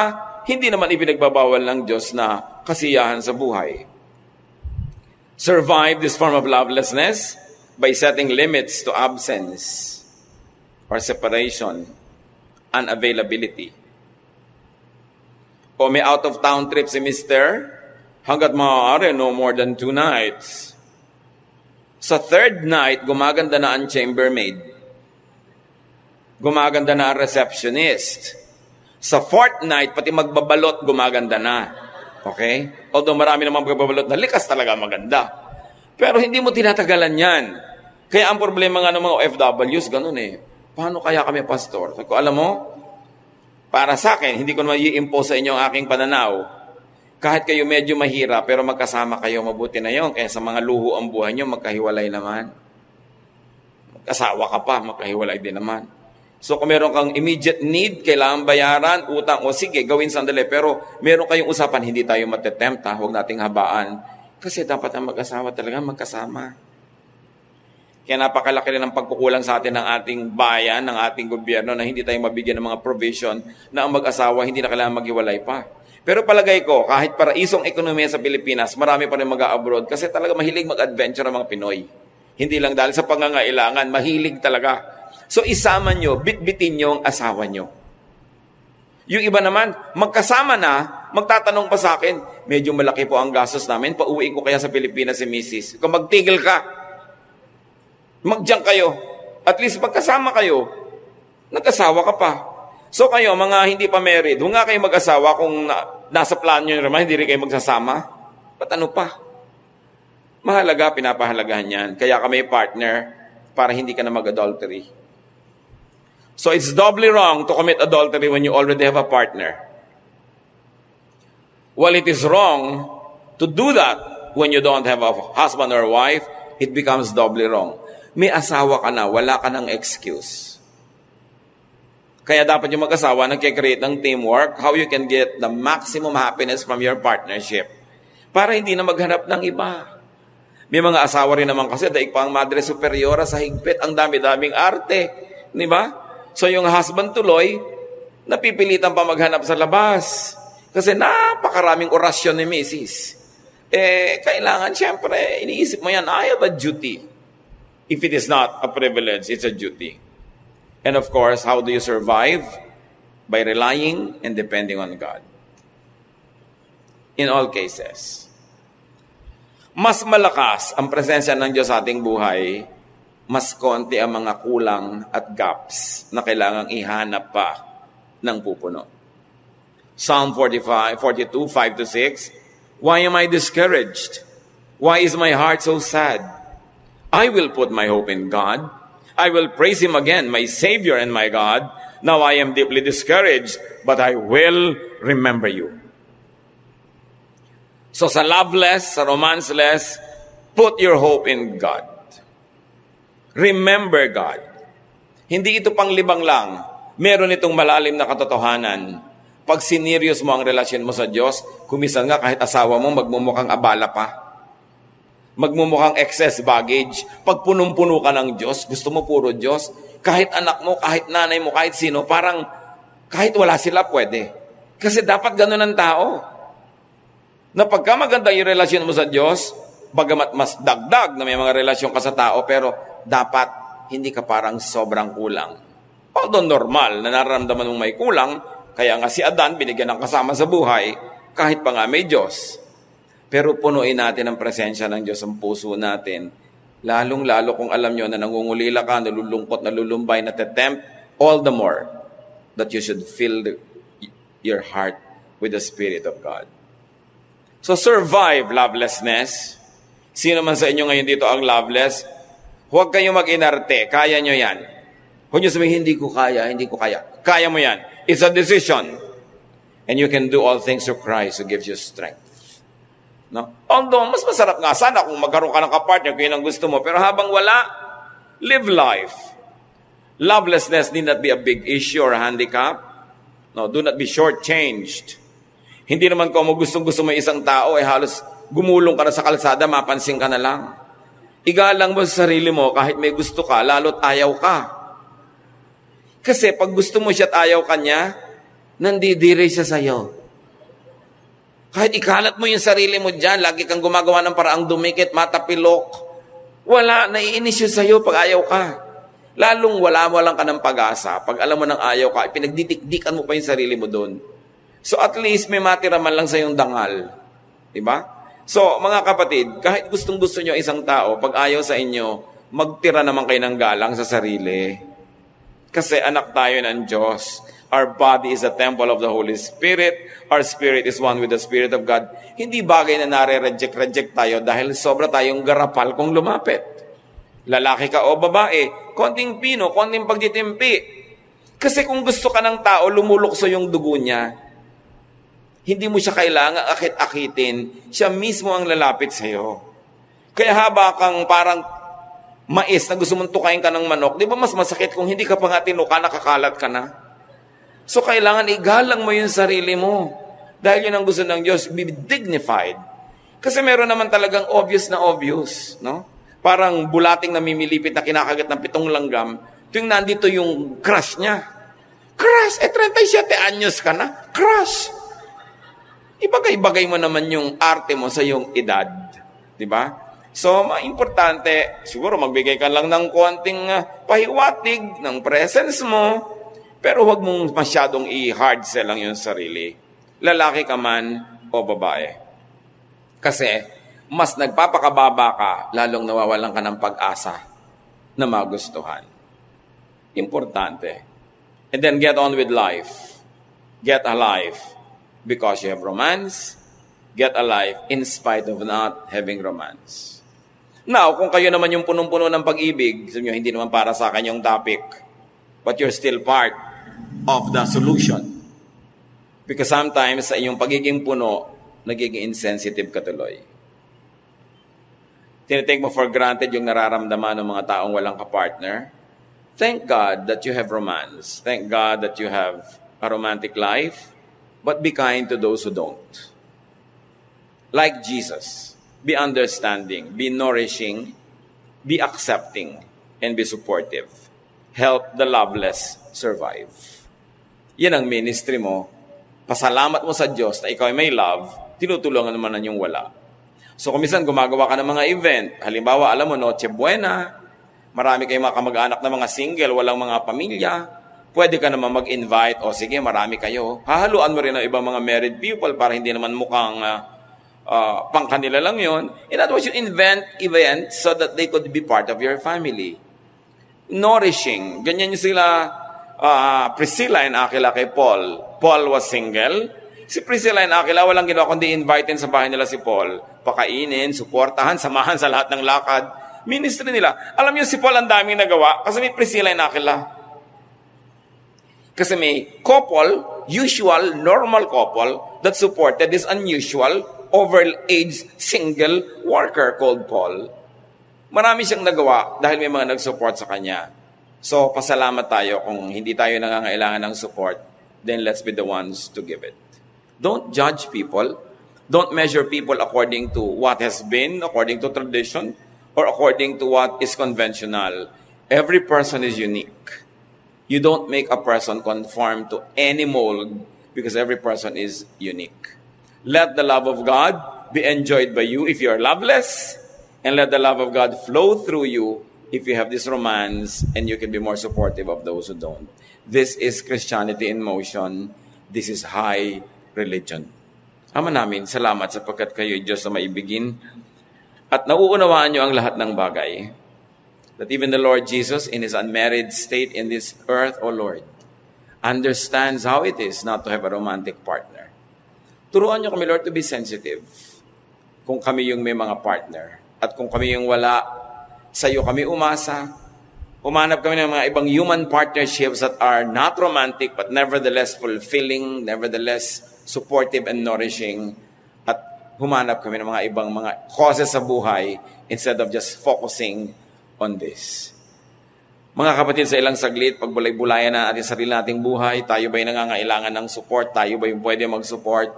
hindi naman ipinagbabawal ng Diyos na kasiyahan sa buhay. Survive this form of lovelessness by setting limits to absence or separation, unavailability. O may out-of-town trip si Mr. hanggat maaari, no more than 2 nights. Sa 3rd night, gumaganda na ang chambermaid. Gumaganda na ang receptionist. Sa 4th night, pati magbabalot, gumaganda na. Okay? Although marami namang magbabalot na likas talaga maganda. Pero hindi mo tinatagalan yan. Kaya ang problema nga ng mga OFWs, ganun eh. Paano kaya kami, Pastor? Sabi ko, alam mo, para sa akin, hindi ko naman i-impose sa inyo ang aking pananaw. Kahit kayo medyo mahirap, pero magkasama kayo, mabuti na yun. Kaya sa mga luho ang buhay nyo, magkahiwalay naman. Mag-asawa ka pa, magkahiwalay din naman. So kung meron kang immediate need, kailangan bayaran, utang, o sige, gawin sandali. Pero meron kayong usapan, hindi tayo matetempt, huwag nating habaan. Kasi dapat ang mag-asawa talaga magkasama. Kaya napakalaki rin ang pagkukulang sa atin ng ating bayan, ng ating gobyerno, na hindi tayo mabigyan ng mga provision na ang mag-asawa hindi na kailangan maghiwalay pa. Pero palagay ko, kahit paraisong ekonomiya sa Pilipinas, marami pa rin mag-abroad kasi talaga mahilig mag-adventure ang mga Pinoy. Hindi lang dahil sa pangangailangan, mahilig talaga. So isama nyo, bitbitin nyo ang asawa nyo. Yung iba naman, magkasama na, magtatanong pa sa akin, medyo malaki po ang gastos namin, pauwiin ko kaya sa Pilipinas si Mrs. Kung magtigil ka, magdiyan kayo, at least magkasama kayo, nag-asawa ka pa. So kayo, mga hindi pa married, huwag nga kayo mag-asawa kung nasa plano nyo naman, hindi rin kayo magsasama. Ba't ano pa? Mahalaga, pinapahalagahan yan. Kaya kami partner para hindi ka na mag-adultery. So it's doubly wrong to commit adultery when you already have a partner. While it is wrong to do that when you don't have a husband or wife, it becomes doubly wrong. May asawa ka na, wala ka ng excuse. Kaya dapat yung mag-asawa nagkikreate ng teamwork, how you can get the maximum happiness from your partnership. Para hindi na maghanap ng iba. May mga asawa rin naman kasi daig pa ang madre superiora sa higpit, ang dami-daming arte. Di ba? So yung husband tuloy, napipilitan pa maghanap sa labas. Kasi napakaraming orasyon ni Mrs. Kailangan, siyempre, iniisip mo yan, I have a duty. If it is not a privilege, it's a duty. And of course, how do you survive? By relying and depending on God. In all cases. Mas malakas ang presensya ng Diyos sa ating buhay, mas konti ang mga kulang at gaps na kailangang ihanap pa ng pupuno. Psalm 42, 5 to 6. Why am I discouraged? Why is my heart so sad? I will put my hope in God. I will praise Him again, my Savior and my God. Now I am deeply discouraged, but I will remember you. So sa loveless, sa romanceless, put your hope in God. Remember God. Hindi ito panglibang lang. Meron itong malalim na katotohanan. Pag sinerious mo ang relasyon mo sa Diyos, kumisan nga kahit asawa mo, magmumukhang abala pa. Magmumukhang excess baggage. Pag punong-puno ka ng Diyos, gusto mo puro Diyos, kahit anak mo, kahit nanay mo, kahit sino, parang kahit wala sila pwede. Kasi dapat ganun ang tao. Na pagka maganda yung relasyon mo sa Diyos, bagamat mas dagdag na may mga relasyon ka sa tao, pero dapat hindi ka parang sobrang kulang. Although normal na nararamdaman mong may kulang, kaya nga si Adan binigyan ng kasama sa buhay, kahit pa nga may Diyos. Pero punuin natin ang presensya ng Diyos ang puso natin. Lalong-lalo kung alam nyo na nangungulila ka, nalulungkot, nalulumbay, natetempt, all the more that you should fill your heart with the Spirit of God. So survive lovelessness. Sino man sa inyo ngayon dito ang loveless, huwag kayong mag-inarte. Kaya nyo yan. Huwag nyo sabihin, hindi ko kaya. Kaya mo yan. It's a decision. And you can do all things through Christ who gives you strength. No? Although, mas masarap nga sana kung magkaroon ka ng kapartner kung yun ang gusto mo. Pero habang wala, live life. Lovelessness need not be a big issue or a handicap. No, do not be shortchanged. Hindi naman kung gustong-gusto mo isang tao, halos gumulong ka na sa kalsada, mapansin ka na lang. Igalang mo sa sarili mo kahit may gusto ka, lalo't ayaw ka. Kasi pag gusto mo siya at ayaw ka niya, nandidiri siya sa'yo. Kahit ikalat mo yung sarili mo dyan, lagi kang gumagawa ng paraang dumikit, matapilok, wala, naiinis siya sa'yo pag ayaw ka. Lalong walang ka ng pag-asa. Pag alam mo ng ayaw ka, pinagdidikdikan mo pa yung sarili mo doon. So at least may matira man lang sa yung dangal. Diba? So mga kapatid, kahit gustong-gusto nyo isang tao, pag ayaw sa inyo, magtira naman kayo ng galang sa sarili. Kasi anak tayo ng Diyos. Our body is a temple of the Holy Spirit. Our spirit is one with the Spirit of God. Hindi bagay na nare-reject tayo dahil sobra tayong garapal kung lumapit. Lalaki ka o babae, konting pino, konting pagtitimpi. Kasi kung gusto ka ng tao, lumulukso yung dugo niya. Hindi mo siya kailangan akit-akitin. Siya mismo ang lalapit sa'yo. Kaya haba kang parang mais na gusto mong tukain ka ng manok, di ba mas masakit kung hindi ka pa nga tinuka, nakakalat ka na? So kailangan igalang mo yung sarili mo. Dahil yun ang gusto ng Diyos, be dignified. Kasi meron naman talagang obvious na obvious, no? Parang bulating namimilipit na kinakagat ng 7 langgam, tuwing nandito yung crush niya. Crush! 37 anyos ka na. Crush! Ibagay-bagay mo naman yung arte mo sa iyong edad. Diba? So, importante, siguro magbigay ka lang ng konting pahiwatig ng presence mo, pero huwag mong masyadong i-hard sell lang yung sarili. Lalaki ka man o babae. Kasi, mas nagpapakababa ka, lalong nawawalan ka ng pag-asa na magustuhan. Importante. And then get on with life. Get alive because you have romance. Get alive in spite of not having romance. Now, kung kayo naman yung punong-puno ng pag-ibig, sabi nyo, hindi naman para sa akin yung topic, but you're still part of the solution. Because sometimes, sa iyong pagiging puno, nagiging insensitive ka tuloy. Tinitake mo for granted yung nararamdaman ng mga taong walang kapartner. Thank God that you have romance. Thank God that you have a romantic life, but be kind to those who don't. Like Jesus. Be understanding, be nourishing, be accepting, and be supportive. Help the loveless survive. Yan ang ministry mo. Pasalamat mo sa Diyos na ikaw ay may love, tinutulungan naman na yung wala. So kung minsan gumagawa ka ng mga event, halimbawa, alam mo, Noche Buena, marami kayong mga kamag-anak na mga single, walang mga pamilya, pwede ka naman mag-invite, o sige, marami kayo. Hahaluan mo rin ang ibang mga married people para hindi naman mukhang pang kanila lang yun. In other words, you invent events so that they could be part of your family. Nourishing. Ganyan yung sila Priscilla and Aquila kay Paul. Paul was single. Si Priscilla and Aquila, walang ginawa kundi invitein sa bahay nila si Paul. Pakainin, suportahan, samahan sa lahat ng lakad. Ministry nila. Alam niyo, si Paul ang daming nagawa kasi may Priscilla and Aquila. Kasi may couple, usual, normal couple, that supported this unusual, over-aged, single worker called Paul. Marami siyang nagawa dahil may mga nag-support sa kanya. So, pasalamat tayo kung hindi tayo nangangailangan ng support, then let's be the ones to give it. Don't judge people. Don't measure people according to what has been, according to tradition, or according to what is conventional. Every person is unique. You don't make a person conform to any mold because every person is unique. Let the love of God be enjoyed by you if you are loveless, and let the love of God flow through you if you have this romance and you can be more supportive of those who don't. This is Christianity in motion. This is high religion. Ama namin, salamat sapagkat kayo, Diyos, na maibigin at nauunawaan niyo ang lahat ng bagay. That even the Lord Jesus, in His unmarried state in this earth, O Lord, understands how it is not to have a romantic partner. Turuan niyo kami, Lord, to be sensitive kung kami yung may mga partner. At kung kami yung wala, sa iyo kami umasa. Umanap kami ng mga ibang human partnerships that are not romantic but nevertheless fulfilling, nevertheless supportive and nourishing, at humanap kami ng mga ibang mga causes sa buhay instead of just focusing on this. Mga kapatid, sa ilang saglit, pagbulay-bulayan na ating sarili nating buhay, tayo ba'y nangangailangan ng support? Tayo ba'y pwede mag-support?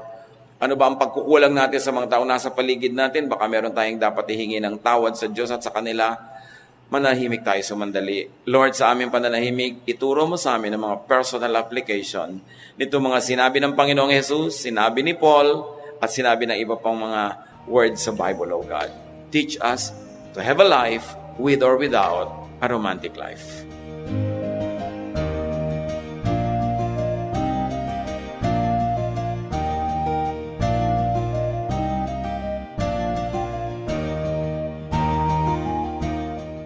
Ano ba ang pagkukulang natin sa mga tao nasa paligid natin? Baka meron tayong dapat ihingi ng tawad sa Diyos at sa kanila. Manahimik tayo sumandali. Lord, sa aming pananahimik, ituro mo sa amin ang mga personal application nito mga sinabi ng Panginoong Jesus, sinabi ni Paul, at sinabi ng iba pang mga words sa Bible, O God. Teach us to have a life with or without a romantic life.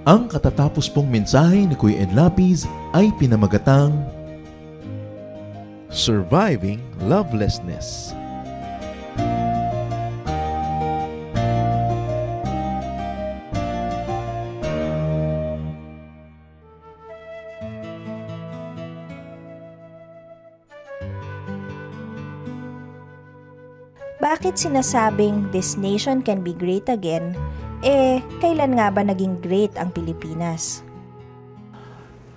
Ang katatapos pong mensahe ni Kuya Ed Lapiz ay pinamagatang Surviving Lovelessness. Bakit sinasabing this nation can be great again? Kailan nga ba naging great ang Pilipinas?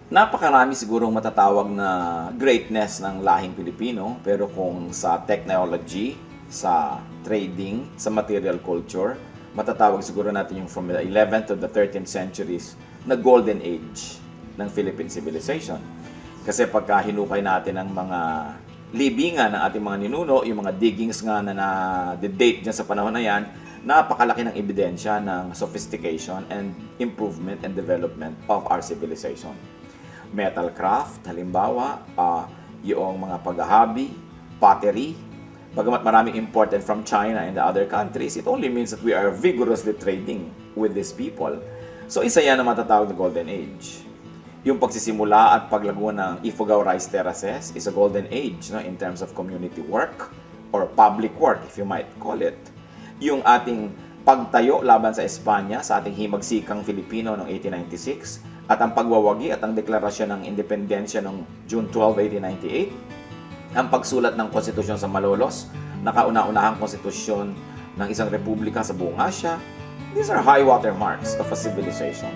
Napakarami sigurong matatawag na greatness ng lahing Pilipino, pero kung sa technology, sa trading, sa material culture, matatawag siguro natin yung from the 11th to the 13th centuries na golden age ng Philippine civilization. Kasi pagka hinukay natin ang mga libingan ng ating mga ninuno, yung mga diggings nga na na-date dyan sa panahon na yan, napakalaki ng ebidensya ng sophistication and improvement and development of our civilization. Metal craft, halimbawa, yung mga paghahabi, pottery, bagamat maraming imported from China and the other countries, it only means that we are vigorously trading with these people. So isa yan na matatawag na golden age. Yung pagsisimula at paglago ng Ifugao Rice Terraces is a golden age, no, in terms of community work or public work, if you might call it. Yung ating pagtayo laban sa Espanya, sa ating himagsikang Filipino noong 1896, at ang pagwawagi at ang deklarasyon ng independensya noong June 12, 1898, ang pagsulat ng konstitusyon sa Malolos, nakauna-unahang konstitusyon ng isang republika sa buong Asya. These are high water marks of a civilization.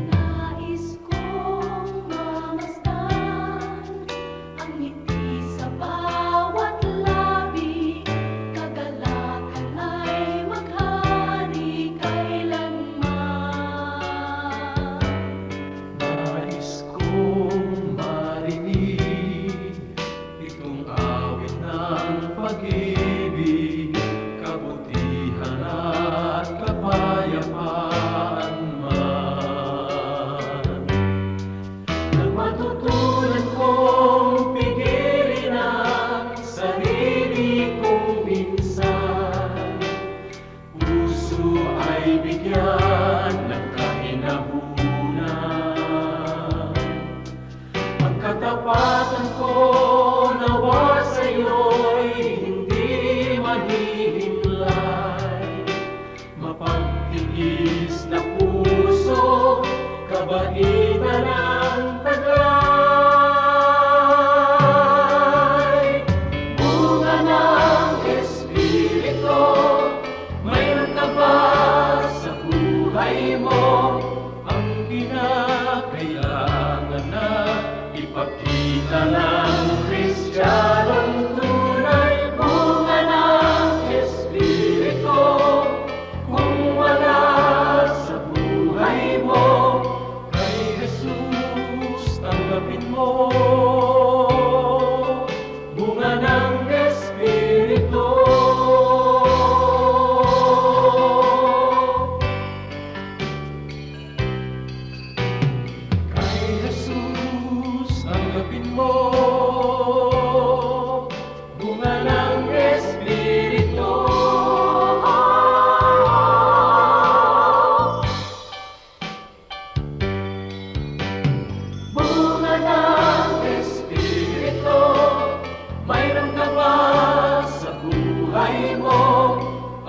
Nais kong mamasdan ay bigyan ng kahinahunan. Ang katapatan ko nawa sa'yo'y hindi mahihimlay. Mapagtiis na puso, kabaitan ng taglay. Bunga ng Espiritu, mayroon ka ba sa buhay mo? Ang kinakailangan na ipakita ng Kristiyanong tunay. Bunga ng Espiritu, kung wala sa buhay mo, kay Jesus tanggapin mo. Bunga ng Espiritu. Kay Jesus tanggapin mo. Bunga ng Espiritu. Bunga ng Espiritu, mayroon ka ba sa buhay mo?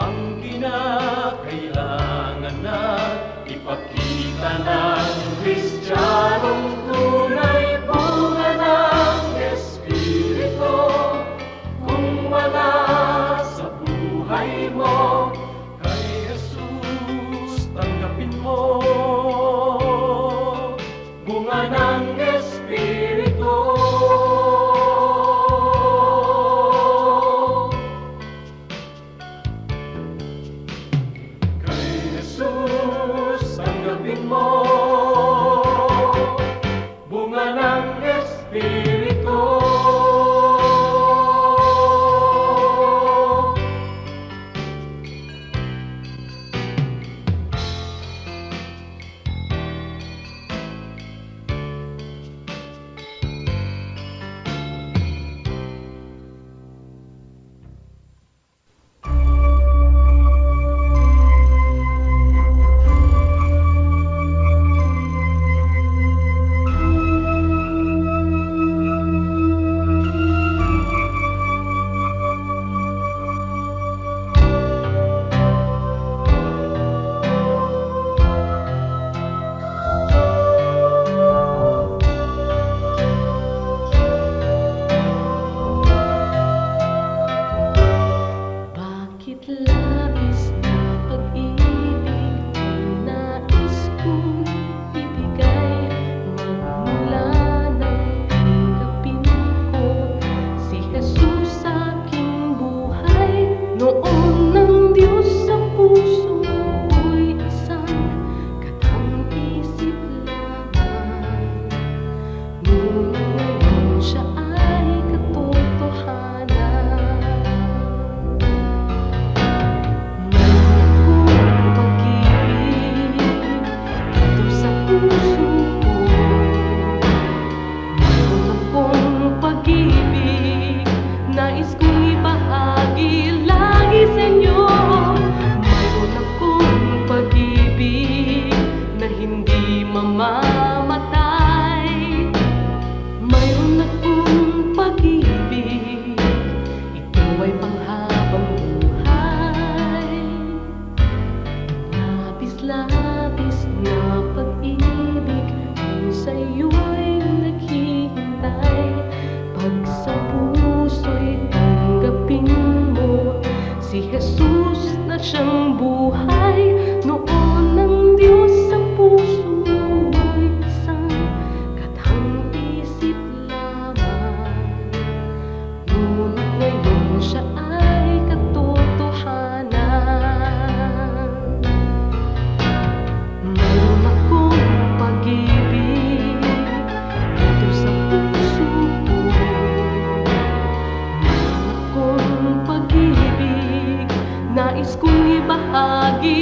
Ang kinakailangan na ipakita ng Kristiyanong tunay. Bunga ng Espiritu, kung wala sa buhay mo, kay Jesus tanggapin mo. Bunga ng Espiritu. Kay Jesus tanggapin mo. Bunga ng Espiritu. Bakit labis na pag-ibig ang nais kong ibigay? Magmula ng tanggapin ko si Jesus sa aking buhay. Noon ng Diyos sa puso ko'y isang katang-isip lamang. Ngunit ngayon siya ay katotohanan. Nais kong ibahagi lagi sa inyo. Mayroon akong pag-ibig na hindi mamamatay. Mayroon akong pag-ibig, ito ay panghabang buhay. Labis-labis na pag-ibig ang sa'yo'y naghihintay. Pag sa puso'y tanggapin mo si Jesus na siyang buhay. Noon ng Diyos sa puso'y isang katang-isip lamang. Ngunit ngayon siya ay katotohanan. Mayroon akong pag-ibig dito sa puso ko. Mayroon akong pag-ibig, nais kong ibahagi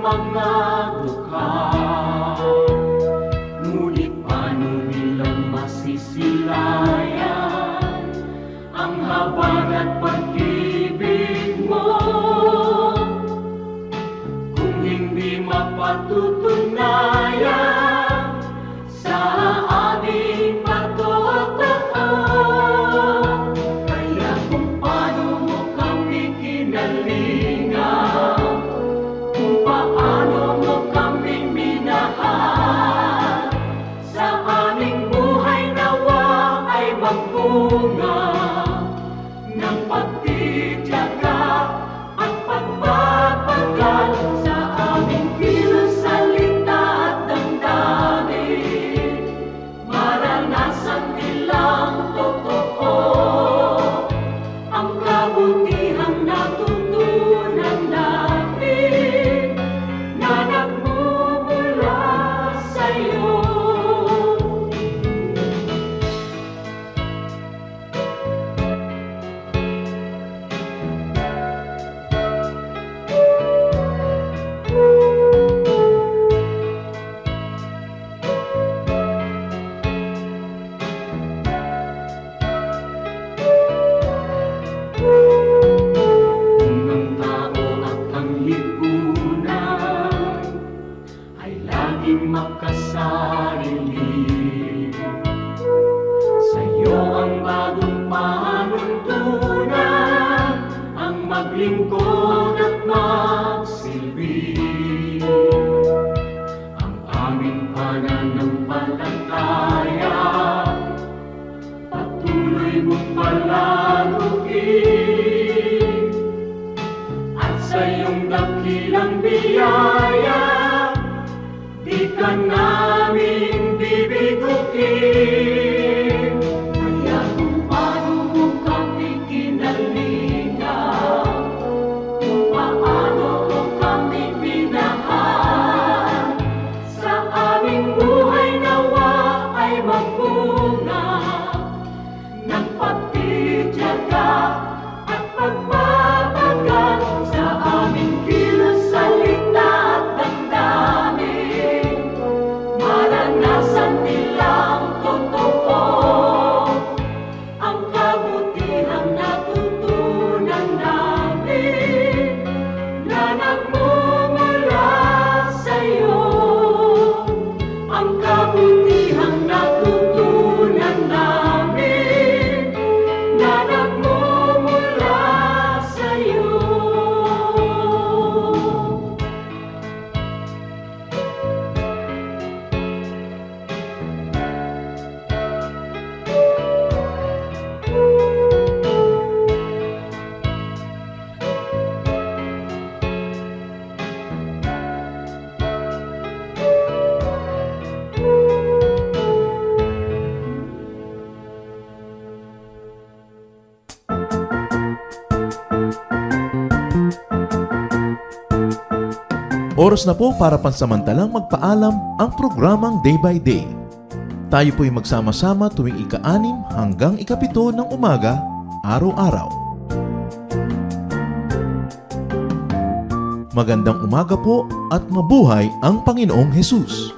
mga dukha. Ngunit paano nilang masisilayan ang habag at pag-ibig mo kung hindi mapatutunayan sa aming patotoo? Kaya kung paano mo kami kinalingan, kung paano mo kami minahal, sa aming buhay nawa ay magbunga ng pagtitiyaga at pagpapagal sa aming kilos, salita at damdamin. Maranasan nilang totoo ang kabutihang natutunan namin na nagmumula sa'yo. Kung ang tao at ang lipunan ay laging makasarili, sa'yo ang bagong panuntunan, ang maglingkod at magsilbi. Ang aming pananampalataya patuloy mong palaguin, at sa iyong dakilang biyaya di ka namin bibiguin. Kaya kung paano mo kami kinalingan, kung paano mo kami minahal, sa aming buhay nawa ay magbunga ng pagtitiyaga at pagpapagal sa aming kilos, salita at damdamin. Maranasan nilang totoo ang kabutihang natutunan namin na nagmumula sa'yo. Ang kabutihang natutunan namin na nagmumula sa'yo. Oras na po para pansamantalang magpaalam ang programang Day by Day. Tayo po'y magsama-sama tuwing ika-6 hanggang ika-7 ng umaga, araw-araw. Magandang umaga po at mabuhay ang Panginoong Hesus!